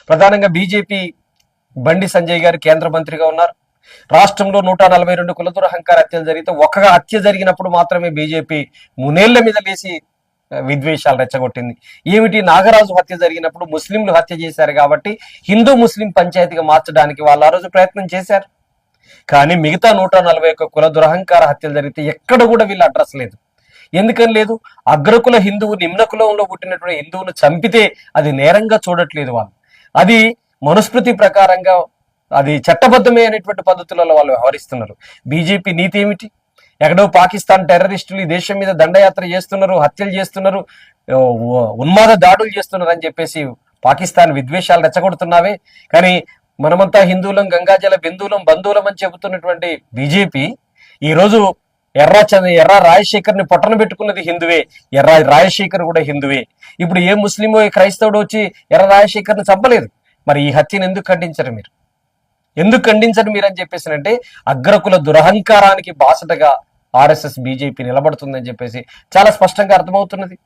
ప్రధానంగా బీజేపీ బండి సంజయ్ గారు కేంద్ర మంత్రిగా ఉన్నారు. రాష్ట్రంలో 142 కుల దురహంకార హత్యలు జరిగితే ఒక హత్య జరిగినప్పుడు మాత్రమే బీజేపీ మునేళ్ల మీద లేసి విద్వేషాలు రెచ్చగొట్టింది. ఏమిటి, నాగరాజు హత్య జరిగినప్పుడు ముస్లింలు హత్య చేశారు కాబట్టి హిందూ ముస్లిం పంచాయతీగా మార్చడానికి వాళ్ళు ఆ రోజు ప్రయత్నం చేశారు. కానీ మిగతా 141 కుల దురహంకార హత్యలు జరిగితే ఎక్కడ కూడా వీళ్ళు అడ్రస్ లేదు. ఎందుకని లేదు? అగ్రకుల హిందువు నిమ్న కులంలో పుట్టినటువంటి హిందువును చంపితే అది నేరంగా చూడట్లేదు వాళ్ళు. అది మనుస్మృతి ప్రకారంగా అది చట్టబద్ధమే అనేటువంటి పద్ధతులలో వాళ్ళు వ్యవహరిస్తున్నారు. బీజేపీ నీతి ఏమిటి? ఎక్కడో పాకిస్తాన్ టెర్రరిస్టులు ఈ దేశం మీద దండయాత్ర చేస్తున్నారు, హత్యలు చేస్తున్నారు, ఉన్మాద దాడులు చేస్తున్నారు అని చెప్పేసి పాకిస్తాన్ విద్వేషాలు రెచ్చగొడుతున్నావే. కానీ మనమంతా హిందువులం, గంగాజల బిందువులం, బంధువులం అని చెబుతున్నటువంటి బీజేపీ ఈరోజు ఎర్ర రాజశేఖర్ని పొట్టన పెట్టుకున్నది హిందువే, ఎర్ర రాజశేఖర్ కూడా హిందువే. ఇప్పుడు ఏ ముస్లిమో ఏ క్రైస్తవుడు వచ్చి ఎర్ర రాజశేఖర్ని చంపలేదు. మరి ఈ హత్యను ఎందుకు ఖండించరు మీరు? ఎందుకు ఖండించరు మీరు అని చెప్పేసి అంటే అగ్రకుల దురహంకారానికి బాసటగా ఆర్ఎస్ఎస్ బీజేపీ నిలబడుతుందని చెప్పేసి చాలా స్పష్టంగా అర్థమవుతున్నది.